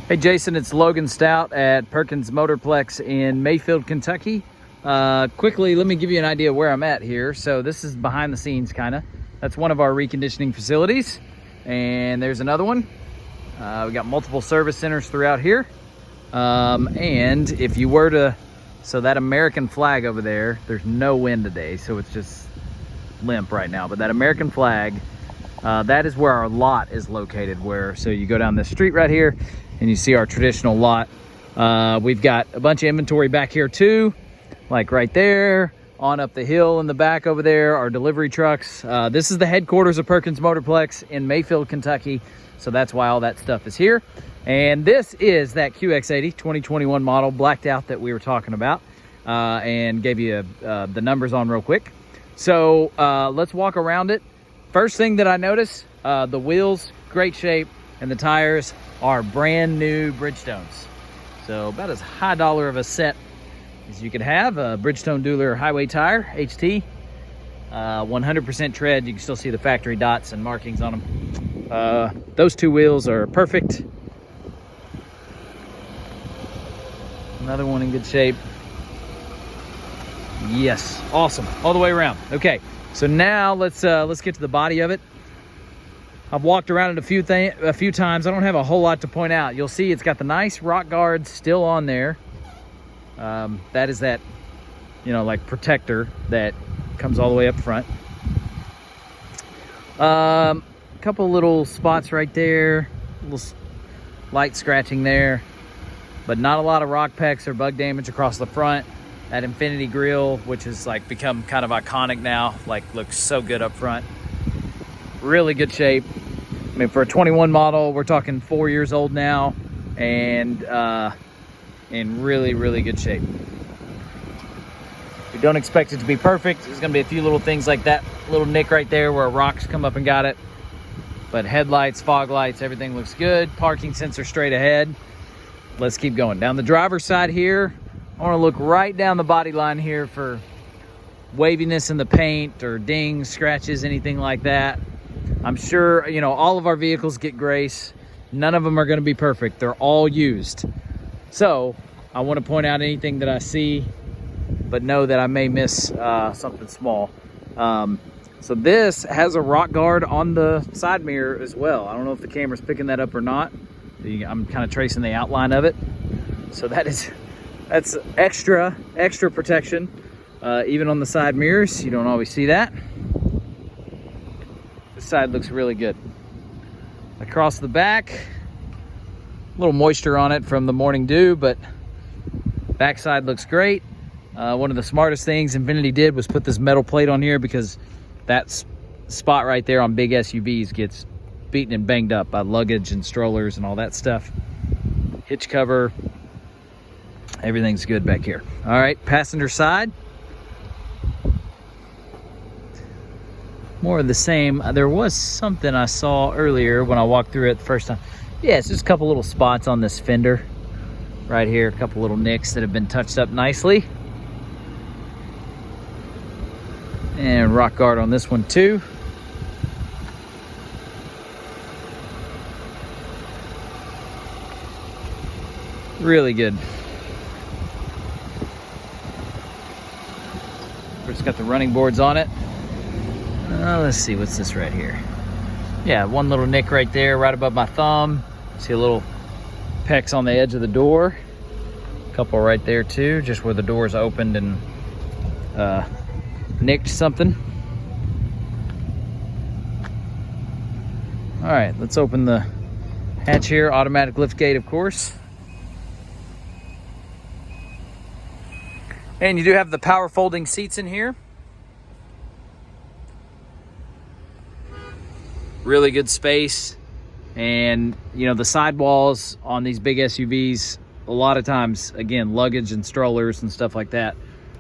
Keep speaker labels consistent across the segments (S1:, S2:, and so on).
S1: Hey Jason, it's Logan Stout at Perkins Motorplex in Mayfield, Kentucky. Quickly, let me give you an idea where I'm at here. So this is behind the scenes kinda. That's one of our reconditioning facilities. And there's another one. We got multiple service centers throughout here. And if you were to, so that American flag over there, there's no wind today, so it's just limp right now. But that American flag, that is where our lot is located. So you go down this street right here and you see our traditional lot. We've got a bunch of inventory back here too, like right there, on up the hill in the back over there, our delivery trucks. This is the headquarters of Perkins Motorplex in Mayfield, Kentucky. So that's why all that stuff is here. And this is that QX80 2021 model blacked out that we were talking about, and gave you the numbers on real quick. So let's walk around it. First thing that I notice, the wheels, great shape, and the tires are brand new Bridgestones. So about as high dollar of a set as you could have. A Bridgestone Dueler highway tire, HT. 100% tread. You can still see the factory dots and markings on them. Those two wheels are perfect. Another one in good shape. Yes, awesome, all the way around. Okay, so now let's get to the body of it. I've walked around it a few times. I don't have a whole lot to point out. You'll see it's got the nice rock guards still on there. That is that, like protector that comes all the way up front. A couple little spots right there, little light scratching there, but not a lot of rock pecks or bug damage across the front. That Infiniti grille, which has like become kind of iconic now, like looks so good up front. Really good shape. I mean, for a 21 model, we're talking 4 years old now, and in really, really good shape. We don't expect it to be perfect. There's gonna be a few little things like that little nick right there where rocks come up and got it. But headlights, fog lights, everything looks good. Parking sensor straight ahead. Let's keep going. Down the driver's side here, I wanna look right down the body line here for waviness in the paint or dings, scratches, anything like that. I'm sure, all of our vehicles get grace. None of them are gonna be perfect. They're all used. So I wanna point out anything that I see, but know that I may miss something small. So this has a rock guard on the side mirror as well. I don't know if the camera's picking that up or not. I'm kind of tracing the outline of it. So that's extra protection, even on the side mirrors. You don't always see that. This side looks really good. Across the back, a little moisture on it from the morning dew, but backside looks great. One of the smartest things Infiniti did was put this metal plate on here, because that spot right there on big SUVs gets beaten and banged up by luggage and strollers and all that stuff. Hitch cover, everything's good back here. All right, passenger side. More of the same. There was something I saw earlier when I walked through it the first time. Yeah, it's just a couple little spots on this fender right here, a couple little nicks that have been touched up nicely. And rock guard on this one too. Really good. It's got the running boards on it. Let's see, what's this right here? Yeah, one little nick right there, right above my thumb. See a little pecks on the edge of the door. A couple right there too, just where the door's opened and nicked something. All right, let's open the hatch here. Automatic lift gate, of course. And you do have the power folding seats in here. Really good space. And the sidewalls on these big SUVs, a lot of times, again, luggage and strollers and stuff like that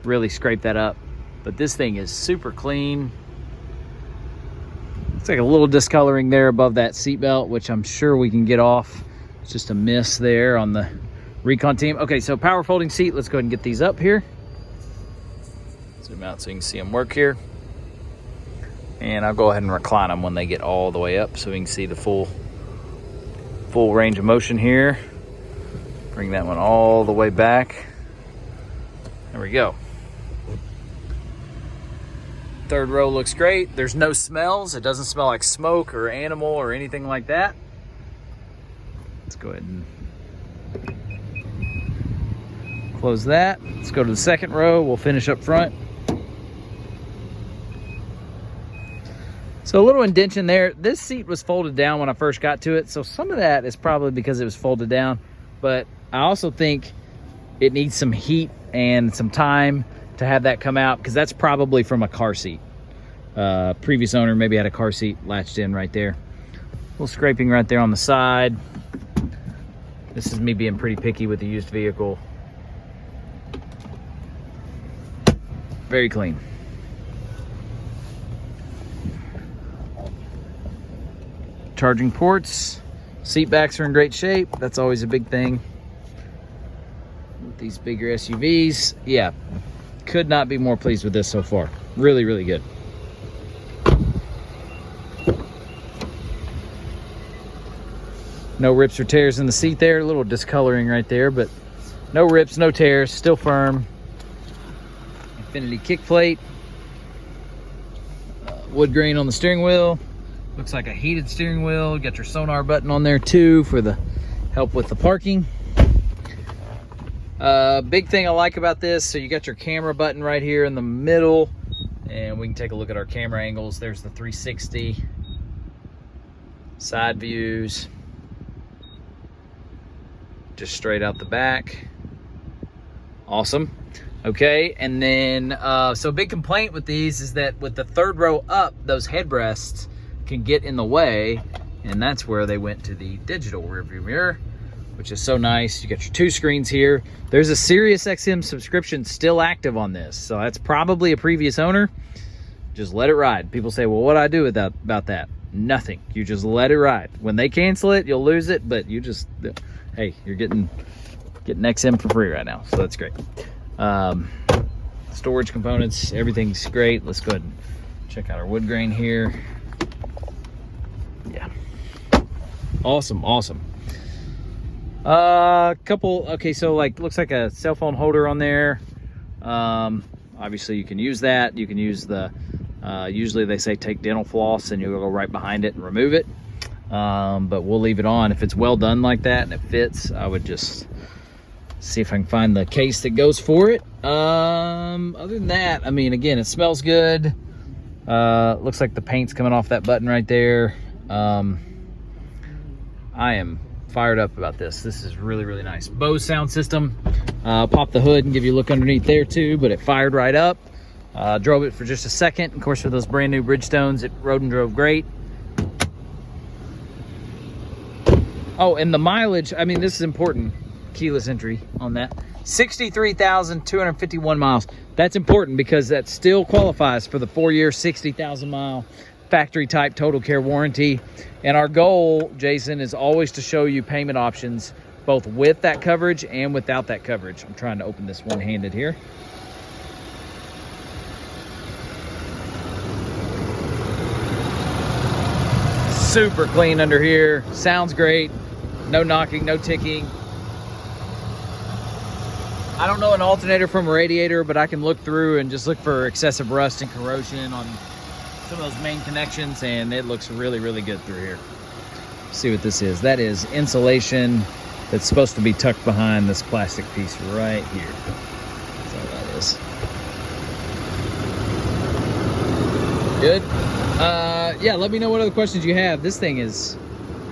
S1: really scrape that up. But this thing is super clean. It's like a little discoloring there above that seatbelt, which I'm sure we can get off. It's just a miss there on the recon team. Okay, so power folding seat. Let's go ahead and get these up here. Zoom out so you can see them work here. And I'll go ahead and recline them when they get all the way up so we can see the full range of motion here. Bring that one all the way back. There we go. Third row looks great. There's no smells. It doesn't smell like smoke or animal or anything like that. Let's go ahead and close that. Let's go to the second row. We'll finish up front. So a little indentation there. This seat was folded down when I first got to it, so some of that is probably because it was folded down, but I also think it needs some heat and some time to have that come out, because that's probably from a car seat. Previous owner maybe had a car seat latched in right there. A little scraping right there on the side. This is me being pretty picky with the used vehicle. Very clean. Charging ports, seat backs are in great shape. That's always a big thing with these bigger SUVs. Yeah, could not be more pleased with this so far. Really, really good. No rips or tears in the seat there. A little discoloring right there, but no rips, no tears, still firm. Infiniti kick plate. Wood grain on the steering wheel. Looks like a heated steering wheel. You got your sonar button on there too for the help with the parking. Big thing I like about this, so you got your camera button right here in the middle, and we can take a look at our camera angles. There's the 360, side views, just straight out the back. Awesome. Okay, and then so big complaint with these is that with the third row up, those headrests can get in the way, and that's where they went to the digital rearview mirror, which is so nice. You got your two screens here. There's a Sirius XM subscription still active on this, so that's probably a previous owner. Just let it ride. People say, well, what do I do with that, about that? Nothing. You just let it ride. When they cancel it, you'll lose it, but you just, hey, you're getting XM for free right now, so that's great. Storage components, everything's great. Let's go ahead and check out our wood grain here. Yeah, awesome. Okay, so like looks like a cell phone holder on there. Obviously you can use that. You can use the usually they say take dental floss and you'll go right behind it and remove it, but we'll leave it on. If it's well done like that and it fits, I would just see if I can find the case that goes for it. Other than that, I mean, again, it smells good. Looks like the paint's coming off that button right there. I am fired up about this. This is really, really nice. Bose sound system. Pop the hood and give you a look underneath there too, but it fired right up. Drove it for just a second. Of course, for those brand new Bridgestones, it rode and drove great. Oh, and the mileage, I mean, this is important. Keyless entry on that. 63,251 miles. That's important because that still qualifies for the 4-year, 60,000 mile factory type total care warranty. And our goal, Jason, is always to show you payment options both with that coverage and without that coverage. I'm trying to open this one-handed here. Super clean under here. Sounds great. No knocking, no ticking. I don't know an alternator from a radiator, but I can look through and just look for excessive rust and corrosion on some of those main connections, and it looks really, really good through here. Let's see what this is. That is insulation that's supposed to be tucked behind this plastic piece right here. That's all that is. Good. Yeah, let me know what other questions you have. This thing is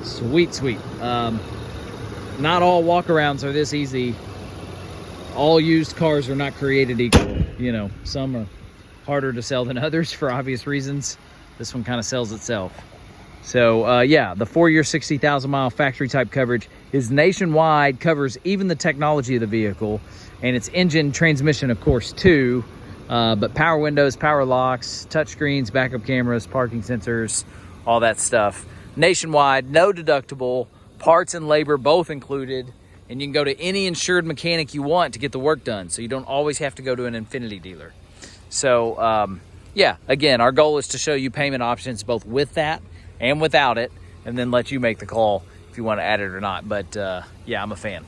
S1: sweet. Not all walkarounds are this easy. All used cars are not created equal. You know, some are harder to sell than others for obvious reasons. This one kind of sells itself. So yeah, the 4-year, 60,000 mile factory type coverage is nationwide, covers even the technology of the vehicle, and its engine, transmission, of course, too. But power windows, power locks, touchscreens, backup cameras, parking sensors, all that stuff. Nationwide, no deductible, parts and labor both included. And you can go to any insured mechanic you want to get the work done. So you don't always have to go to an Infiniti dealer. So yeah, again, our goal is to show you payment options both with that and without it, and then let you make the call if you want to add it or not. But yeah, I'm a fan.